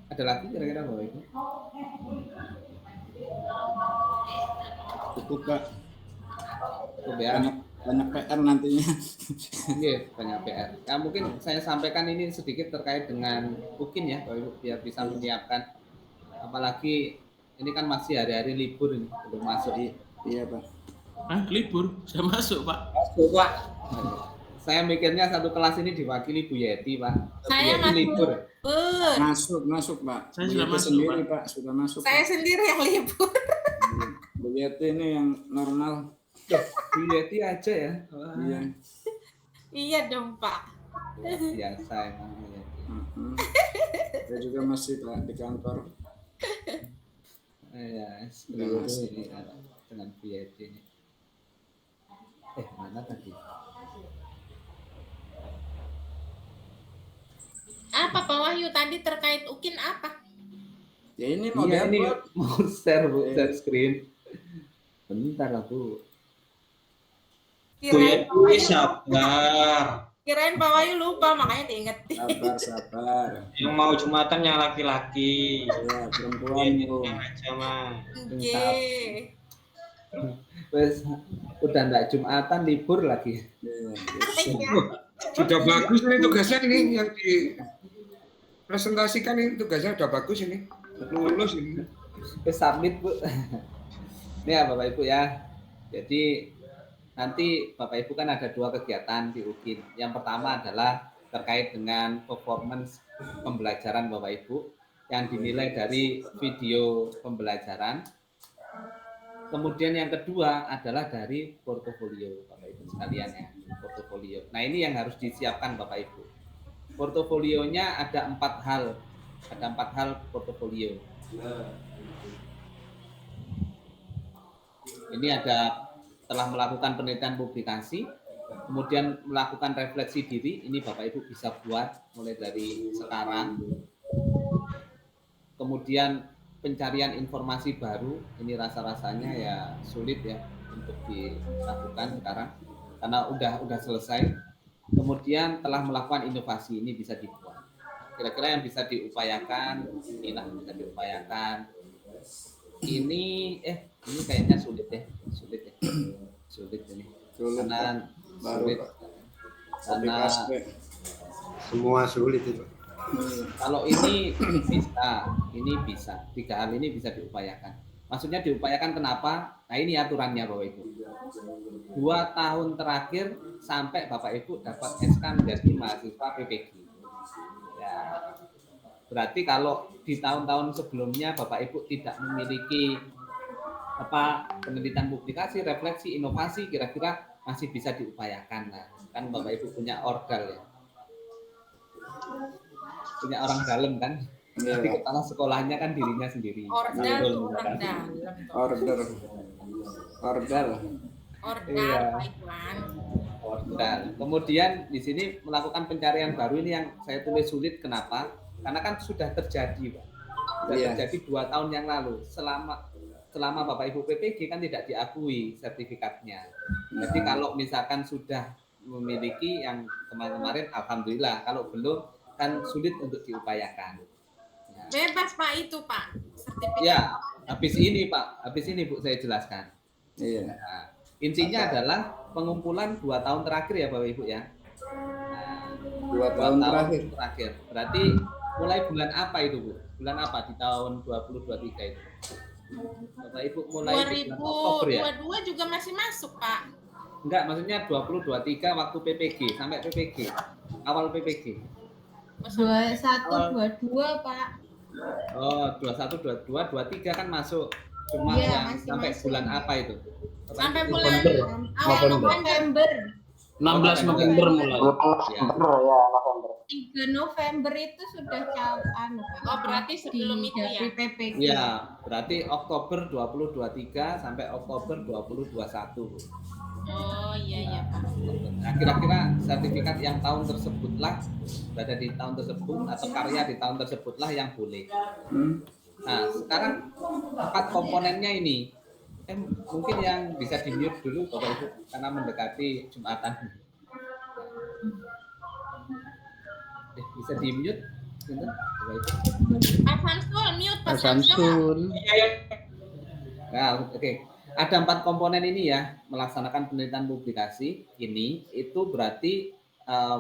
Ada lagi kira-kira Bapak Ibu? Cukup Pak. Cukup ya. Banyak PR nantinya. Iya, banyak PR. Ya, mungkin saya sampaikan ini sedikit terkait dengan UKIN ya, Bapak Ibu, biar bisa menyiapkan. Apalagi ini kan masih hari-hari libur ini, belum masuk. Iya Pak. Libur? Saya masuk Pak. Masuk Pak. Saya mikirnya satu kelas ini diwakili Bu Yeti Pak. Saya Bu Yeti libur. Masuk Pak. Saya sudah masuk sendiri Pak, sudah masuk. Saya sendiri yang libur. Bu Yeti ini yang normal. Bu Yeti aja ya. Wah. Iya. Iya dong Pak. Biasa emang Bu Yeti. Saya juga masih Pak di kantor. Ya, terus ini dengan Bu Yeti ini. Mana tadi? Apa Pak Wahyu tadi terkait UKIN apa? Ya ini mau Iya, ini diupload. mau share Bu, share screen. Bentar lah Bu. Kirain Pak Wahyu, sabar. kirain Pak Wahyu lupa makanya diingetin. Sabar. Yang mau Jumatan yang laki-laki. Ya, perempuan Bu. Yang aja mah. Oke. Wes udah enggak Jumatan libur lagi. Iya. Sudah bagus ini tugasnya ini yang dipresentasikan ini tugasnya udah bagus ini. Lulus ini. Wes submit Bu. Ini ya Bapak Ibu ya. Jadi nanti Bapak Ibu kan ada 2 kegiatan di UKIN. Yang pertama adalah terkait dengan performance pembelajaran Bapak Ibu yang dinilai dari video pembelajaran. Kemudian yang kedua adalah dari portofolio Bapak Ibu sekalian ya, portofolio. Nah ini yang harus disiapkan Bapak Ibu. Portofolionya ada 4 hal, portofolio. Ini ada telah melakukan penelitian publikasi, kemudian melakukan refleksi diri. Ini Bapak Ibu bisa buat mulai dari sekarang. Kemudian pencarian informasi baru, ini rasa-rasanya ya sulit ya untuk dilakukan sekarang karena udah selesai. Kemudian telah melakukan inovasi, ini bisa dibuat. Kira-kira yang bisa diupayakan, inilah bisa diupayakan. Ini kayaknya sulit ini. Karena sulit. Karena Semua sulit itu. kalau ini bisa. 3 hal ini bisa diupayakan. Maksudnya diupayakan kenapa? Nah ini aturannya Bapak Ibu. 2 tahun terakhir sampai Bapak Ibu dapat SK menjadi mahasiswa PPG. Ya, berarti kalau di tahun-tahun sebelumnya Bapak Ibu tidak memiliki penelitian publikasi, refleksi, inovasi, kira-kira masih bisa diupayakan lah. Kan Bapak Ibu punya ordal ya. Punya orang dalam kan, tapi kepala sekolahnya kan dirinya sendiri. Ordal. Kemudian di sini melakukan pencarian baru ini yang saya tulis sulit. Kenapa? Karena kan sudah terjadi, Pak. Terjadi 2 tahun yang lalu. Selama Bapak Ibu PPG kan tidak diakui sertifikatnya. Jadi kalau misalkan sudah memiliki yang kemarin, alhamdulillah. Kalau belum, kan sulit untuk diupayakan. Ya. Bebas Pak itu Pak. Sertifikat. Ya, habis ini Pak, Bu saya jelaskan. Iya. Nah, intinya adalah pengumpulan 2 tahun terakhir ya Bapak Ibu ya. Nah, 2 tahun terakhir. Berarti mulai bulan apa itu Bu? Bulan apa di tahun 2023 itu? Bapak Ibu mulai 2022 juga masih masuk Pak. Enggak, maksudnya 2023 waktu PPG sampai PPG. Awal PPG. 21-22 Pak. Oh, 21, 22, 23 kan masuk. Cuma ya, sampai masuk. Bulan apa itu? Sampai bulan awal November. 16 November mulai. Ya. 3 November itu sudah Oh, berarti sebelum itu ya. PPG. Iya, berarti Oktober 2023 sampai Oktober 2021. Oh iya Pak. Nah, kira-kira sertifikat yang tahun tersebutlah berada di tahun tersebut atau karya di tahun tersebutlah yang boleh. Nah, sekarang 4 komponennya ini mungkin yang bisa di-mute dulu Bapak Ibu karena mendekati Jumatan. bisa di mute gitu. Pak Samsul, mute Pak Pak Samsul. Samsul. Iya, iya. Nah, oke. Ada 4 komponen ini ya, melaksanakan penelitian publikasi ini itu berarti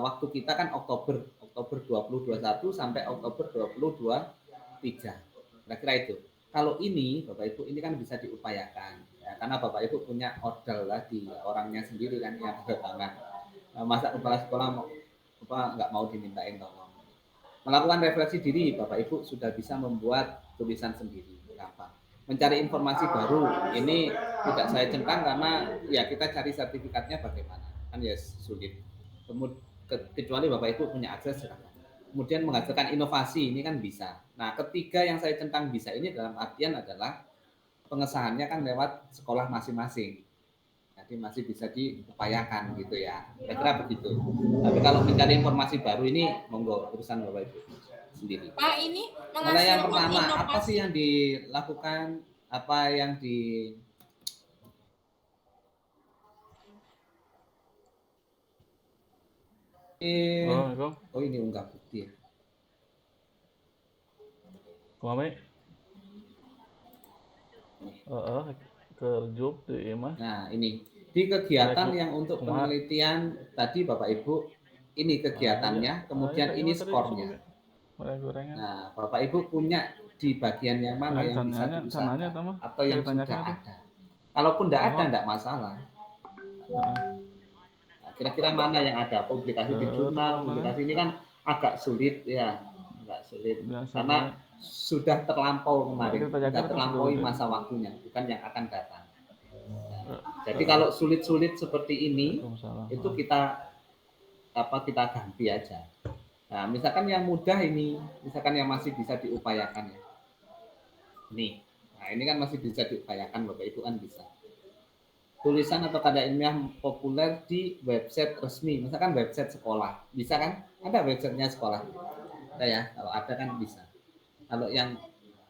waktu kita kan Oktober 2021 sampai Oktober 2023. Kira-kira itu. Kalau ini Bapak Ibu ini kan bisa diupayakan ya, karena Bapak Ibu punya order lah di orangnya sendiri kan yang bertangan. Masa kepala sekolah nggak mau dimintain tolong. Melakukan refleksi diri, Bapak Ibu sudah bisa membuat tulisan sendiri. Gampang. Mencari informasi baru, ini tidak saya centang karena ya kita cari sertifikatnya bagaimana, kan ya sulit. Kecuali Bapak Ibu punya akses silakan. Kemudian menghasilkan inovasi, ini kan bisa. Nah, ketiga yang saya centang bisa ini dalam artian adalah pengesahannya kan lewat sekolah masing-masing. Jadi masih bisa diupayakan gitu ya. Kira-kira begitu. Tapi kalau mencari informasi baru ini monggo urusan Bapak Ibu sendiri. Pak, ini Mulai yang menghasilkan pertama, apa inovasi. sih yang dilakukan, apa yang di Assalamualaikum. oh ini unggah bukti ya. Kumaha kerjup di mah. Nah, ini di kegiatan yang untuk penelitian tadi Bapak Ibu, ini kegiatannya, kemudian ini skornya. Nah, Bapak Ibu punya di bagian yang mana yang bisa diusahakan atau yang sudah ada. Kalaupun tidak ada, tidak masalah. Nah, kira-kira mana yang ada? Publikasi di jurnal, publikasi ini kan agak sulit ya, agak sulit. Karena sudah terlampau kemarin, sudah terlampaui masa waktunya, bukan yang akan datang. Nah, jadi kalau sulit-sulit seperti ini, itu kita ganti aja. Nah, misalkan yang mudah ini, misalkan yang masih bisa diupayakan ya. Nih, nah ini kan masih bisa diupayakan Bapak Ibu kan bisa. Tulisan atau karya ilmiah populer di website resmi, misalkan website sekolah, bisa kan? Ada websitenya sekolah, ada ya. Kalau ada kan bisa. Kalau yang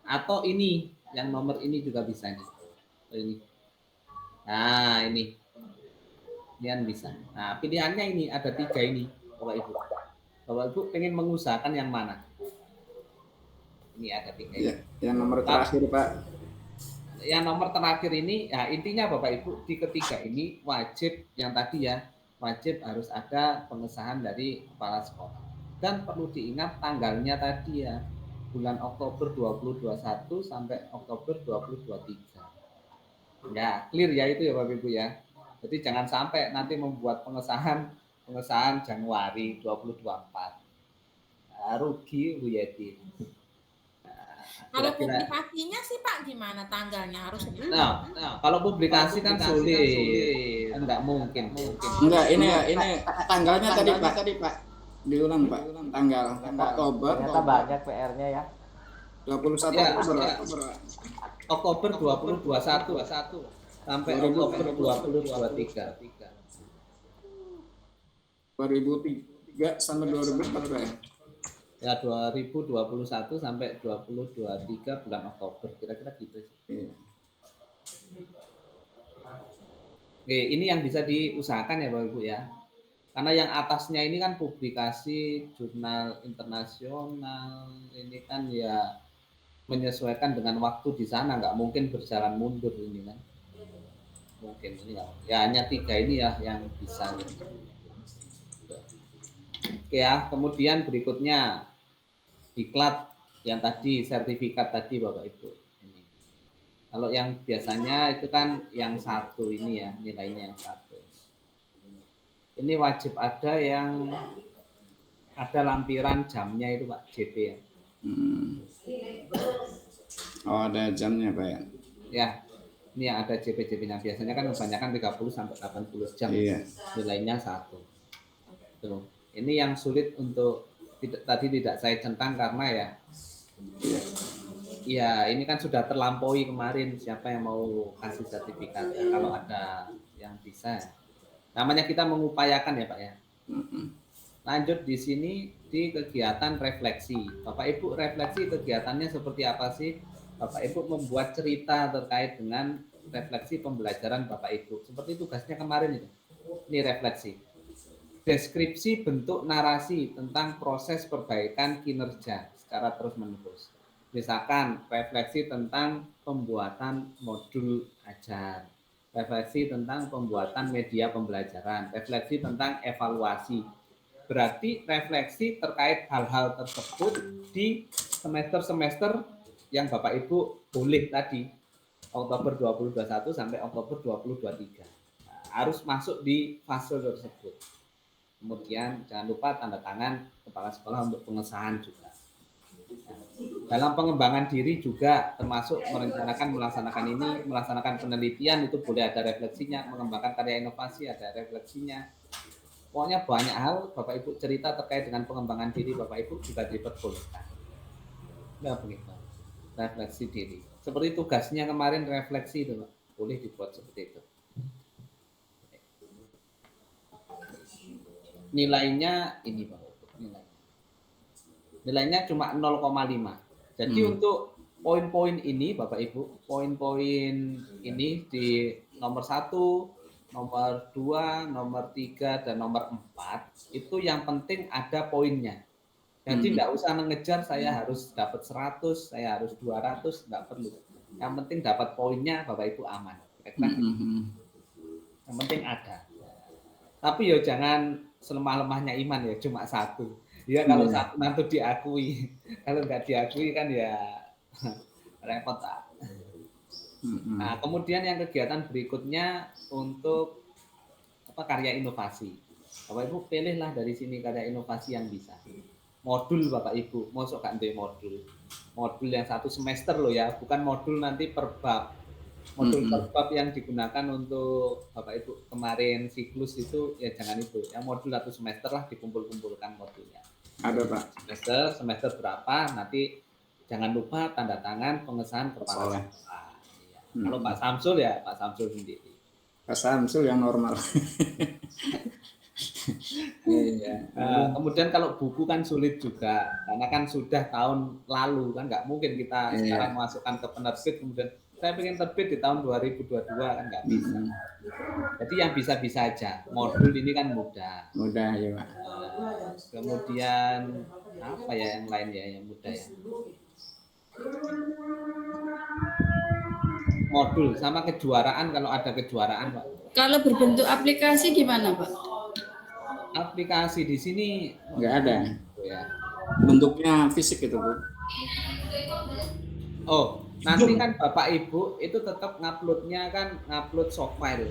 atau ini, yang nomor ini juga bisa nih. Ini. Nah ini kan bisa. Nah pilihannya ini ada 3 ini, Bapak Ibu. Bapak Ibu pengen mengusahakan yang mana? Ini ada 3 ini. Ya, yang nomor terakhir Pak. Yang nomor terakhir ini, ya intinya Bapak Ibu di ketiga ini wajib yang tadi ya, wajib harus ada pengesahan dari kepala sekolah. Dan perlu diingat tanggalnya tadi ya, bulan Oktober 2021 sampai Oktober 2023. Ya, clear ya itu ya Bapak Ibu ya. Jadi jangan sampai nanti membuat pengesahan Januari 2024. Nah, rugi Bu Yeti. Kalau publikasinya sih Pak gimana tanggalnya harus Nah, kalau publikasi kan sulit. Enggak mungkin. Enggak, ini tanggalnya tadi Pak. Diulang Pak. Tanggal Oktober. Ternyata banyak PR-nya ya. 21 Ya, Oktober. Oktober 2021 sampai Oktober 2023. 2003 sampai 2004 Pak. Ya 2021 sampai 2023 bulan Oktober kira-kira gitu sih. Iya. Oke, ini yang bisa diusahakan ya Bapak Ibu ya. Karena yang atasnya ini kan publikasi jurnal internasional, ini kan ya menyesuaikan dengan waktu di sana, nggak mungkin berjalan mundur ini kan. Mungkin ini ya hanya 3 ini ya yang bisa. Gitu. Oke ya, kemudian berikutnya diklat yang tadi, sertifikat tadi Bapak Ibu. Ini. Kalau yang biasanya itu kan yang 1 ini ya, nilainya yang 1. Ini wajib ada yang ada lampiran jamnya itu Pak, JP ya. Oh, ada jamnya Pak ya. Ya, ini yang ada JP-JP-nya. Biasanya kan kebanyakan 30 sampai 80 jam. Iya. Nilainya 1. Tuh. Ini yang sulit untuk tadi tidak saya centang karena ya. Ya, ini kan sudah terlampaui kemarin siapa yang mau kasih sertifikat ya, kalau ada yang bisa. Namanya kita mengupayakan ya Pak ya. Lanjut di sini di kegiatan refleksi. Bapak Ibu refleksi kegiatannya seperti apa sih? Bapak Ibu membuat cerita terkait dengan refleksi pembelajaran Bapak Ibu. Seperti tugasnya kemarin itu. Ini refleksi. deskripsi bentuk narasi tentang proses perbaikan kinerja secara terus-menerus. Misalkan refleksi tentang pembuatan modul ajar, refleksi tentang pembuatan media pembelajaran, refleksi tentang evaluasi. Berarti refleksi terkait hal-hal tersebut di semester-semester yang Bapak Ibu boleh tadi, Oktober 2021 sampai Oktober 2023. Harus masuk di fase tersebut. Kemudian jangan lupa tanda tangan kepala sekolah untuk pengesahan juga. Dalam pengembangan diri juga termasuk merencanakan melaksanakan penelitian itu boleh ada refleksinya, mengembangkan karya inovasi ada refleksinya. Pokoknya banyak hal Bapak Ibu cerita terkait dengan pengembangan diri Bapak Ibu juga diperbolehkan. Nah, begitu. Refleksi diri. Seperti tugasnya kemarin refleksi itu, boleh dibuat seperti itu. Nilainya ini Pak, nilainya cuma 0,5. Jadi untuk poin-poin ini Bapak Ibu, poin-poin ini di nomor 1, nomor 2, nomor 3, dan nomor 4 itu yang penting ada poinnya. Jadi tidak usah mengejar saya harus dapat 100, saya harus 200, nggak perlu. Yang penting dapat poinnya Bapak Ibu aman. Yang penting ada. Tapi ya jangan selemah-lemahnya iman ya, cuma 1. Ya kalau 1 nanti diakui, kalau nggak diakui kan ya repot. Nah, kemudian yang kegiatan berikutnya untuk karya inovasi. Bapak Ibu pilihlah dari sini karya inovasi yang bisa. Modul Bapak Ibu, masuk kan modul. Modul yang 1 semester loh ya, bukan modul nanti per bab. Modul per bab yang digunakan untuk Bapak Ibu kemarin siklus itu ya jangan itu. Yang modul 1 semester lah dikumpul-kumpulkan modulnya. Ada Pak. Semester berapa nanti jangan lupa tanda tangan pengesahan kepala sekolah. Kalau Pak Samsul ya Pak Samsul sendiri. Pak Samsul yang normal. Kemudian kalau buku kan sulit juga karena kan sudah tahun lalu kan nggak mungkin kita sekarang masukkan ke penerbit kemudian saya pengen terbit di tahun 2022 kan nggak bisa. Jadi yang bisa-bisa aja. Modul ini kan mudah. Mudah ya Pak. Kemudian apa ya yang lain ya yang mudah ya. Modul sama kejuaraan kalau ada kejuaraan Pak. Kalau berbentuk aplikasi gimana Pak? Aplikasi di sini nggak ada. Ya. Bentuknya fisik itu Bu. Oh, nanti kan Bapak Ibu itu tetap nguploadnya kan ngupload soft file.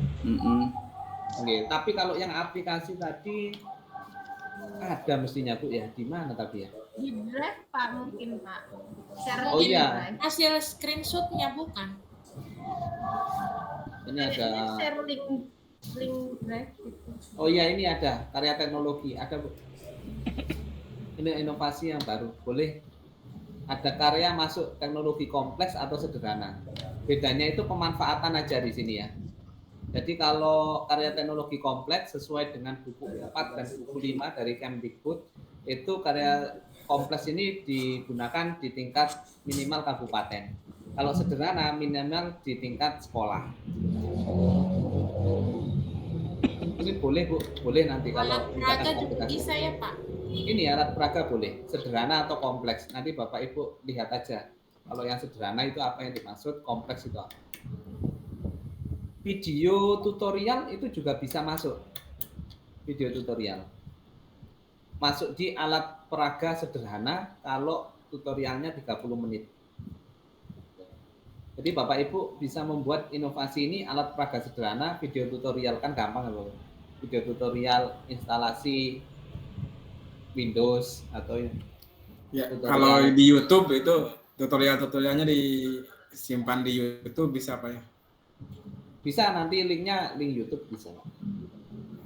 Oke, tapi kalau yang aplikasi tadi ada mestinya Bu ya. Di mana tapi ya? Di Drive Pak mungkin Pak. Oh iya. Hasil screenshotnya bukan? Ini ada. Share link Drive gitu. Oh iya ini ada karya teknologi ada Bu. Ini inovasi yang baru boleh. Ada karya masuk teknologi kompleks atau sederhana. Bedanya itu pemanfaatan aja di sini ya. Jadi kalau karya teknologi kompleks sesuai dengan buku 4 dan buku 5 dari Kemdikbud itu karya kompleks ini digunakan di tingkat minimal kabupaten. Kalau sederhana minimal di tingkat sekolah. Ini boleh Bu, boleh nanti kalau alat peraga juga bisa ya Pak. Ini alat peraga boleh, sederhana atau kompleks. Nanti Bapak Ibu lihat aja. Kalau yang sederhana itu apa yang dimaksud, kompleks itu apa. Video tutorial itu juga bisa masuk. Video tutorial. Masuk di alat peraga sederhana kalau tutorialnya 30 menit. Jadi Bapak Ibu bisa membuat inovasi ini alat peraga sederhana, video tutorial kan gampang loh. Video tutorial instalasi Windows atau ya, kalau di YouTube itu tutorialnya disimpan di YouTube bisa Pak ya? Bisa nanti linknya link YouTube bisa.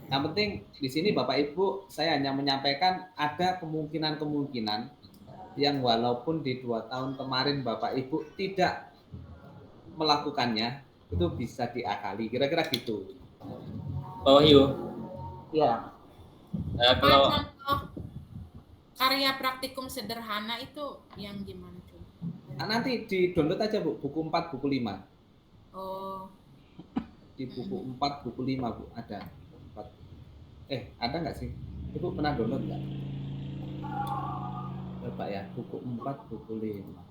Yang penting di sini Bapak Ibu saya hanya menyampaikan ada kemungkinan yang walaupun di 2 tahun kemarin Bapak Ibu tidak melakukannya itu bisa diakali kira-kira gitu. Oh iya. Ya. Kalau Contoh karya praktikum sederhana itu yang gimana tuh? Nanti di download aja Bu, buku 4, buku 5. Oh. Di buku 4, buku 5 Bu ada. 4. Ada nggak sih? Ibu pernah download nggak? Coba ya, buku 4, buku 5.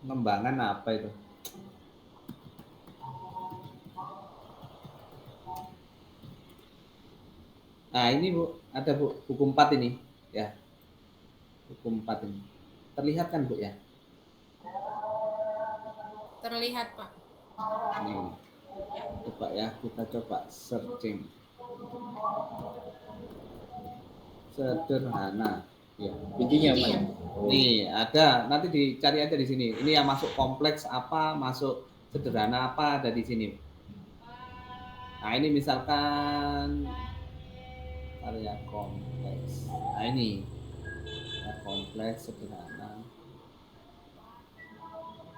Pengembangan apa itu? Nah ini Bu, ada Bu, buku 4 ini ya. Buku 4 ini. Terlihat kan Bu ya? Terlihat Pak. Nih. Coba ya, kita coba searching. Sederhana. Ya. Intinya Iya. Pak. Nih, ada. Nanti dicari aja di sini. Ini yang masuk kompleks apa, masuk sederhana apa, ada di sini. Nah, ini misalkan karya kompleks. Nah, ini. Karya kompleks sederhana.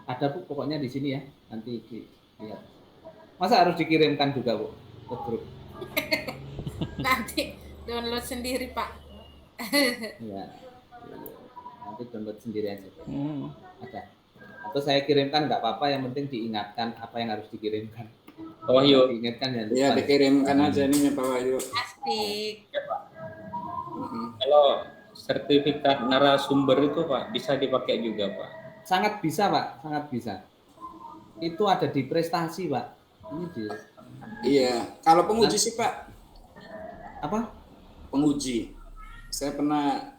Ada Bu, pokoknya di sini ya. Nanti dilihat. Masa harus dikirimkan juga Bu ke grup? Nanti download sendiri Pak. Ya. Nanti download sendiri aja. Ada. Atau saya kirimkan nggak apa-apa, yang penting diingatkan apa yang harus dikirimkan. Pak Wahyu. Diingatkan ya. Iya, dikirimkan aja nih Pak Wahyu. Asik. Kalau sertifikat narasumber itu Pak bisa dipakai juga Pak. Sangat bisa Pak, sangat bisa. Itu ada di prestasi Pak. Ini di Iya, kalau penguji sih Pak. apa? Penguji. Saya pernah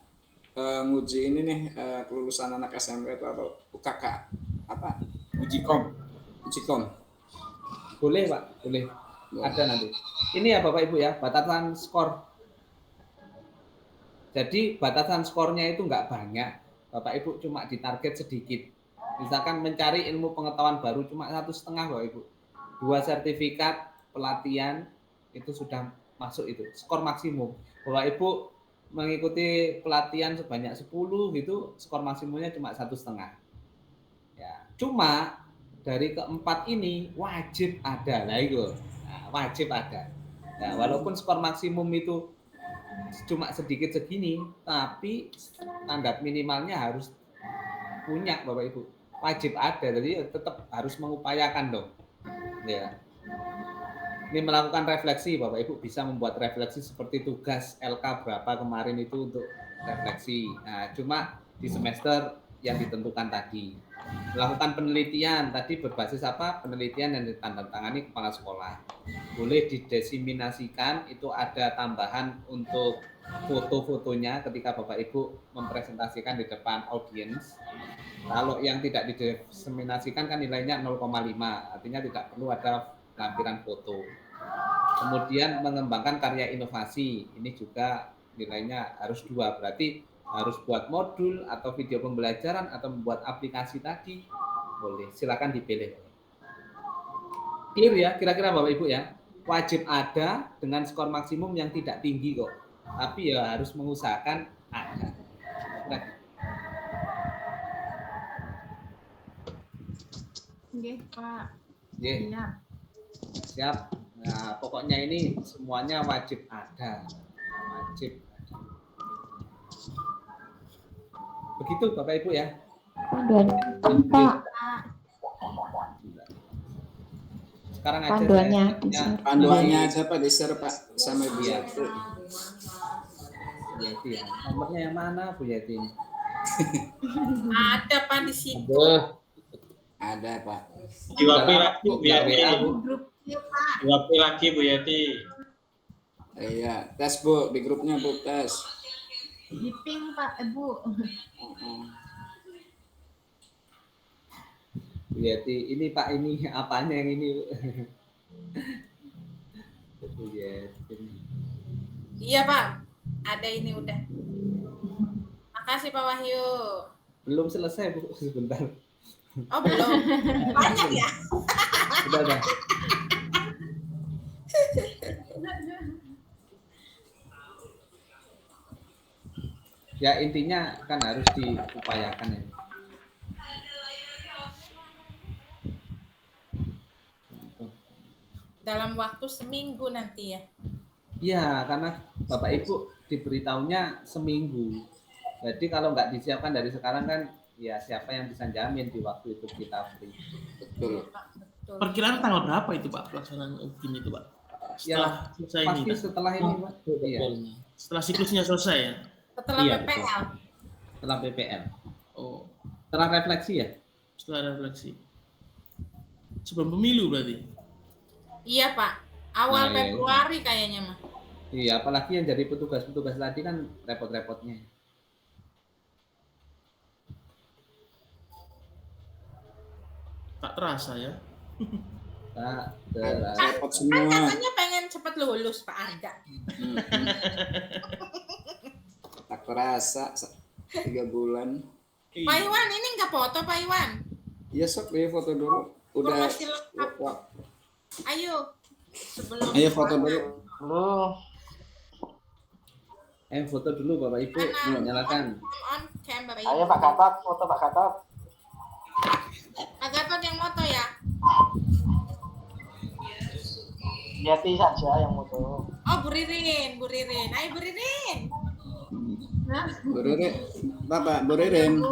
nguji ini nih kelulusan anak SMP atau UKK. Apa? Uji kom. Boleh Pak, boleh. Ada nanti. Ini ya Bapak Ibu ya, batasan skor. Jadi batasan skornya itu nggak banyak. Bapak Ibu cuma ditarget sedikit. Misalkan mencari ilmu pengetahuan baru cuma 1,5 Bapak Ibu. 2 sertifikat pelatihan itu sudah masuk itu. Skor maksimum. Bapak Ibu mengikuti pelatihan sebanyak 10 gitu, skor maksimumnya cuma 1,5. Ya, cuma dari keempat ini wajib ada lah itu. Nah, wajib ada. Nah, walaupun skor maksimum itu cuma sedikit segini, tapi standar minimalnya harus punya Bapak Ibu. Wajib ada, jadi tetap harus mengupayakan dong. Ya. Ini melakukan refleksi, Bapak Ibu bisa membuat refleksi seperti tugas LK berapa kemarin itu untuk refleksi. Nah, cuma di semester yang ditentukan tadi. Melakukan penelitian tadi berbasis apa? Penelitian yang ditandatangani kepala sekolah. Boleh didesiminasikan, itu ada tambahan untuk foto-fotonya ketika Bapak Ibu mempresentasikan di depan audiens. Kalau yang tidak didesiminasikan kan nilainya 0,5, artinya tidak perlu ada lampiran foto. Kemudian mengembangkan karya inovasi, ini juga nilainya harus 2, berarti harus buat modul atau video pembelajaran atau membuat aplikasi tadi, boleh, silakan dipilih. Clear ya, kira-kira Bapak Ibu ya, wajib ada dengan skor maksimum yang tidak tinggi kok, tapi ya harus mengusahakan ada. Nah. Oke, Pak. Yeah. Siap. Siap. Nah, pokoknya ini semuanya wajib ada. Wajib ada. Begitu Bapak Ibu ya. Pak. Sekarang aja Panduannya Panduannya aja Pak, di-share Pak sama Bu Iya. Yati. Bu Yati ya. Nomornya yang mana Bu Yati ini? Ada Pak di situ. Ada Pak. Di WP lagi Bu Yati. Grup ya, Pak. Di WP lagi Bu Yati. Iya, tes Bu, di grupnya Bu, tes. Di ping Pak, Bu. Bu Yati, ini Pak, ini apanya yang ini? Bu Yati. Iya Pak, ada ini udah. Makasih Pak Wahyu. Belum selesai Bu, sebentar. Oh belum, banyak ya. Udah. Ya intinya kan harus diupayakan ya. Dalam waktu seminggu nanti ya. Iya, karena Bapak Ibu diberitahunya seminggu. Jadi kalau nggak disiapkan dari sekarang kan Ya siapa yang bisa jamin di waktu itu kita free? Betul. Betul. Perkiraan tanggal berapa itu Pak pelaksanaan UKIM itu Pak? Setelah selesai ini. Pasti setelah ini, Pak. Iya. Setelah siklusnya selesai ya? Setelah Iya, PPL. Setelah PPL. Oh, Setelah refleksi ya? setelah refleksi. Sebelum pemilu berarti? Iya Pak. Awal Nah, iya. Februari kayaknya mah. Iya, apalagi yang jadi petugas-petugas tadi kan repot-repotnya. Tak terasa ya? Nah, Repot Kan semua. katanya pengen cepat lulus Pak Arga. Tak terasa 3 bulan. Pak Iwan ini nggak foto Pak Iwan. Iya sok, ya foto dulu. Udah. Informasi lengkap. Ayo. Sebelum Ayo foto dulu. foto dulu Bapak Ibu, nyalakan. On camera. Ayo Pak Gatot, foto Pak Gatot. Pak Gatot yang moto ya. Yati saja yang foto. Oh Bu Ririn. Ayo Bu Ririn. Bu Ririn. Bapak, Bu Ririn.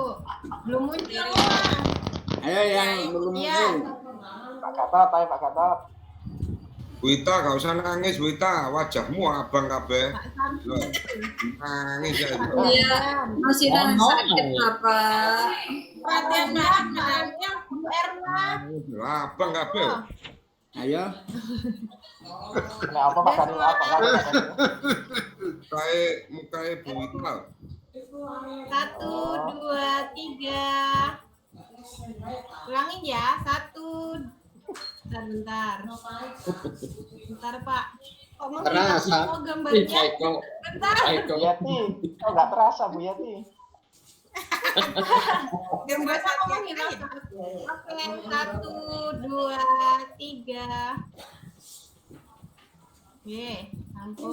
Belum muncul. Ayo yang belum Iya. muncul. Pak Gatot, ayo Pak Gatot. Wita, gak usah nangis Wita, wajahmu abang kabeh. Loh, nangis ya. Iya, masih sakit Bapak. Perhatian banget menangnya Bu Erna. Abang kabeh. Ayo. Ini apa Pak Gatot? Apa Gatot? Mukae Bu Wita. 1, 2, 3. Ulangin ya. 1. Bentar. Bentar Pak. Kok Terasa. mau gambarnya? Bentar. Bu Yati, kok nggak terasa Bu Yati? Gambar Masa satu ngomongin aja. apa? Oke, 1, 2, 3. Ye, ampun.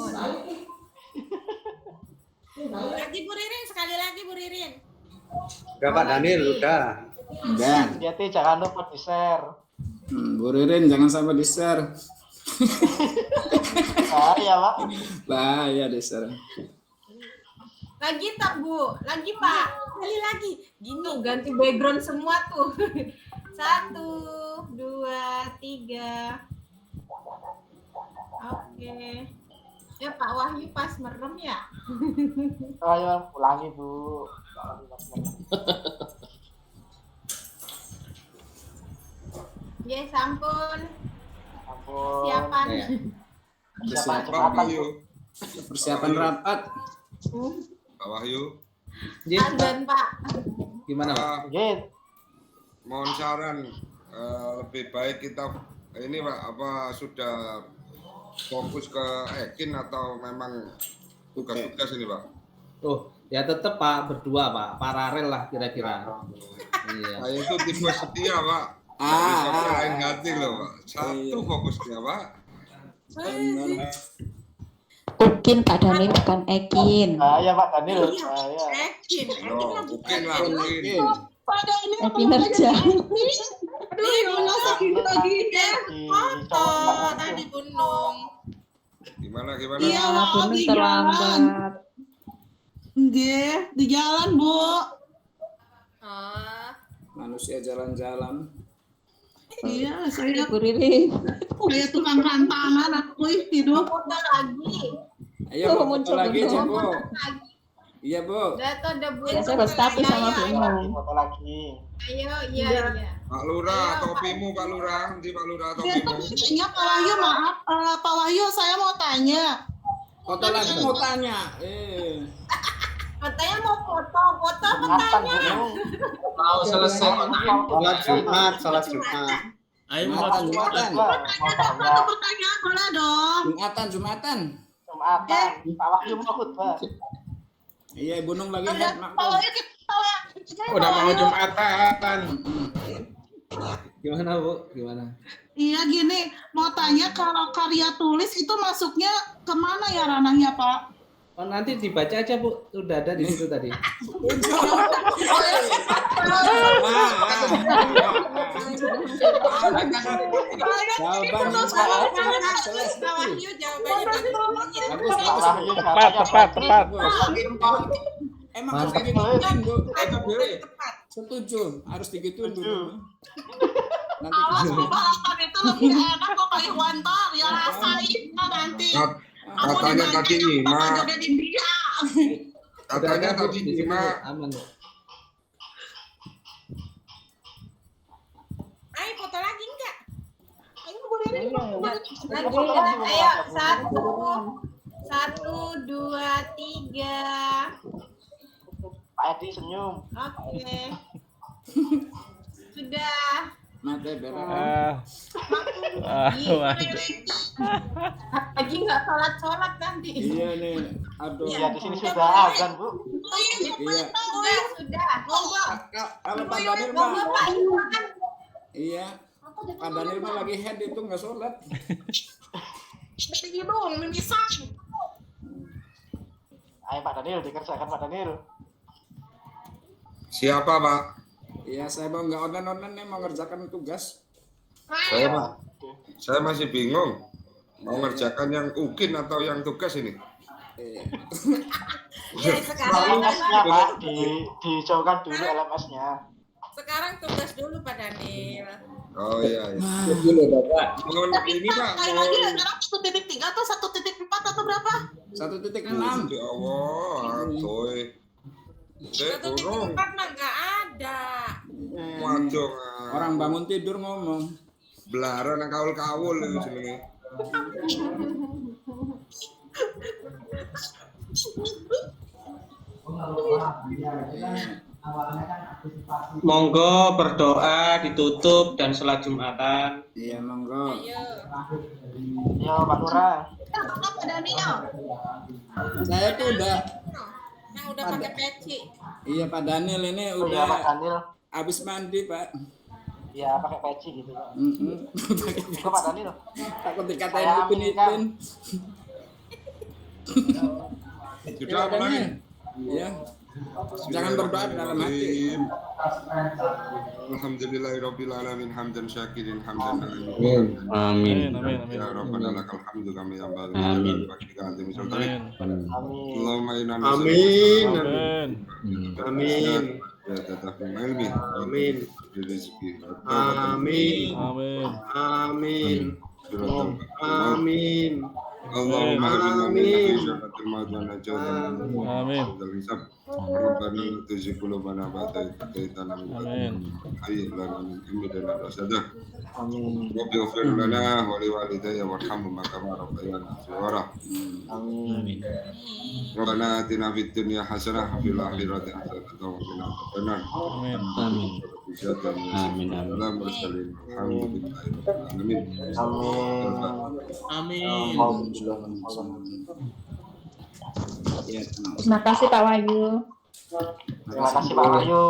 Lagi Bu Ririn, sekali lagi Bu Ririn. Udah Pak Daniel, udah. Dan Bu Yati jangan lupa di-share. Bu Ririn jangan sampai di-share. Bahaya Pak. Bahaya di-share. Lagi tak Bu? Lagi Pak? Sekali lagi. Gini. Ganti background semua tuh. 1, 2, 3. Oke. Ya Pak Wahyu pas merem ya. Ayo ulangi Bu. Ya sampun. Ampun. Siapan. Ya. Siapa Pak Jumatan Bu? Wahyu. Persiapan rapat. Pak Wahyu. Jin, Pak, Azan Pak. gimana Pak? Git. Mohon saran, lebih baik kita ini Pak, apa sudah fokus ke Ekin atau memang tugas-tugas ini Pak? Oh, ya tetap Pak berdua Pak, paralel lah kira-kira. Iya. Saya itu tipe setia Pak. Bisa serahin hati loh Pak. Satu fokusnya Pak. Ukin Pak Daniel bukan Ekin. Bahaya Pak Daniel. Iya. Bahaya. Ekin. Loh, mungkin lah mungkin. Ekin aja. Aduh, ya Allah, sakit lagi ya. Foto Di- tadi Gunung. Gimana? Iya, Gunung terlambat. Nggih, di jalan, Bu. Oh, Manusia jalan-jalan. Iya, saya Bu Ririn. tukang rantangan aku hidup. Foto lagi. Ayo Tuh, foto muncul lagi belum? Bu. Iya Bu. Udah tuh udah Bu. Ya, saya berstatus sama Gunung. Foto lagi. Ayo, iya. Pak Lurah, topimu Pak Lurah. Nanti Pak Lurah topimu. Iya, Pak Wahyu, maaf. Pak Wahyu, saya mau tanya. Foto lagi mau tanya. Katanya mau foto Jumatan tanya. Gunung. Mau selesai Salat Jumat. Ayo Jumatan, Pak. Jumatan. Mau tanya. Pertanyaan boleh dong. Jumatan. Jumatan. Pak Wahyu mau khutbah. Iya, Gunung lagi Udah, head Pak Wahyu, Udah mau Jumatan. Gimana Bu? Gimana? Iya gini, mau tanya kalau karya tulis itu masuknya kemana ya ranahnya Pak? Oh, nanti dibaca aja Bu, udah ada di situ tadi. Jawabannya Pak Wahyu jawabannya bagus. Pak Wahyu Tepat. Emang harus Mantap. dibuatin Bu. Tepat. Setuju, harus digituin dulu. Nanti Awas balapan itu lebih enak kok kayak Wantar, ya rasain nanti. Katanya tadi Ima. Katanya tadi di sini Ima. aman ya. Ayo foto lagi enggak? Lagi enggak? Ayo, 1, 2, 3. Pak Edi senyum. Oke. Sudah. Mate beres. Lagi nggak sholat nanti. Iya nih, aduh. Iya, di sini sudah azan, Bu. Iya. Sudah. Monggo. Kalau Pak Daniel Monggo, mah, Pak. Silakan. iya. Pak Daniel mah lagi head itu nggak sholat. Dari dong, mimisan. Ayo Pak Daniel, dikerjakan Pak Daniel. Siapa, Pak? Iya, saya mau nggak online nih, mau ngerjakan tugas. Saya masih bingung. Mau ngerjakan yang UKIN atau yang tugas ini? Iya. Ya, sekarang LMS-nya Pak, dijauhkan dulu LMS-nya. Sekarang tugas dulu Pak Daniel. Oh iya. Dulu Bapak. Mohon ini Pak. Kayak lagi sekarang 1.3 atau 1.4 atau berapa? 1.6. Ya Allah, coy. Satu titik Turun. 4 mah nggak ada. Waduh. Orang bangun tidur ngomong. Belaran yang kaul-kaul itu jenenge. Monggo berdoa ditutup dan sholat Jumatan. Iya, monggo. Ayo. Yo Pak Lurah. Apa Daniel? Saya tuh udah, Yang udah pakai peci. iya Pak Daniel ini Oh iya Pak udah Daniel. habis mandi Pak. Iya pakai peci gitu Pak. Pakai Itu Pak Daniel. takut dikatain Saya Ipin. Sudah mulai. Iya. Jangan berdoa dalam hati. Alhamdulillahirabbil alamin hamdan syakirin hamdan Amin. Amin. ya rabbana lakal hamdu kama yanbaghi Amin. Amin. Allahumma inna Amin. amin ya tatafum ilmi amin rizqi Amin. Amin. Amin. amin Allahumma habibna min jannatil ma'wa wa najatna Amin. min hisab rabbana tuzigh qulubana ba'da idh hadaytana Amin. hayyi lana min amrina rashada Amin. rabbi ighfir lana wa li walidayya warhamhuma kama rabbayana shighara Amin. Rabbana atina fid dunya hasanah wa fil akhirati hasanah wa qina adzabannar Amin. amin amin Amin. Terima kasih Pak Wahyu. Terima kasih Pak Wahyu.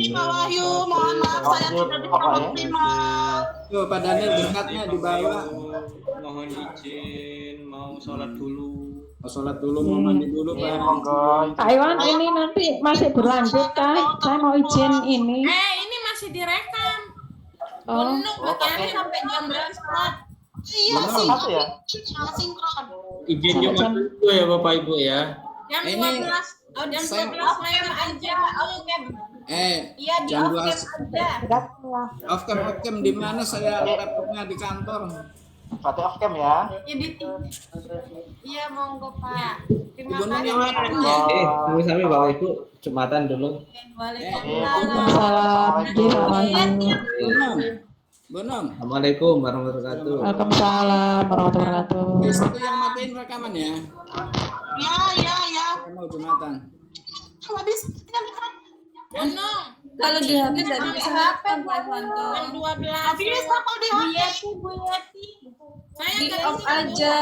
Pak Wahyu, mohon maaf saya tidak bisa optimal. Tuh Pak Daniel berkatnya di bawah. Mohon izin mau sholat dulu. Mau sholat dulu, mau mandi dulu Pak. Monggo. Pak Iwan, ini nanti masih berlanjut kah? Saya mau izin ini. Ini masih direkam. Oh, Penuh begini sampai jam 11. Iya, Satu ya? sinkron. Izin Jumat dulu ya Bapak Ibu ya. Jam Ini 12. Oh, jam 12 lewat aja. Iya, di jam off 12 aja. off cam di mana saya laptopnya di kantor. Berarti off cam ya. Iya, monggo Pak. Terima Ibu Nun yang kasih. laptopnya. Sami-sami Bapak Ibu Jumatan dulu. Waalaikumsalam. Waalaikumsalam. Pak Wahyu. Bonong. Assalamualaikum warahmatullahi wabarakatuh. Waalaikumsalam warahmatullahi wabarakatuh. Satu yang matiin rekaman ya. Ya. Saya mau Jumatan. Habis kan Penuh. Kalau di HP dari HP Pak Wanto. Jam 12. habis apa di HP? Bu Yati. Saya Di nggak off bisa. aja.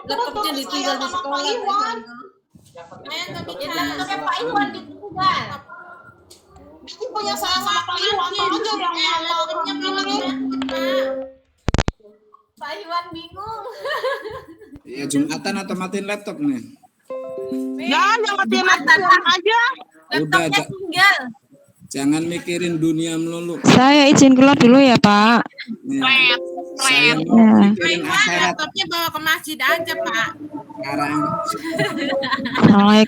Laptopnya ditinggal di sekolah. Saya nggak bisa. Laptopnya Pak Iwan ditinggal. Ini punya saya sama Pak Iwan aja yang Laptopnya belum Pak. Pak Iwan bingung. Iya Jumatan atau matiin laptop nih? Ya, yang mati-mati aja. Udah Laptopnya tinggal. jangan mikirin dunia melulu. Saya izin keluar dulu ya Pak. Nih, saya mau Ya. mikirin Pak, akhirat laptopnya bawa ke masjid aja Pak. sekarang. Assalamualaikum.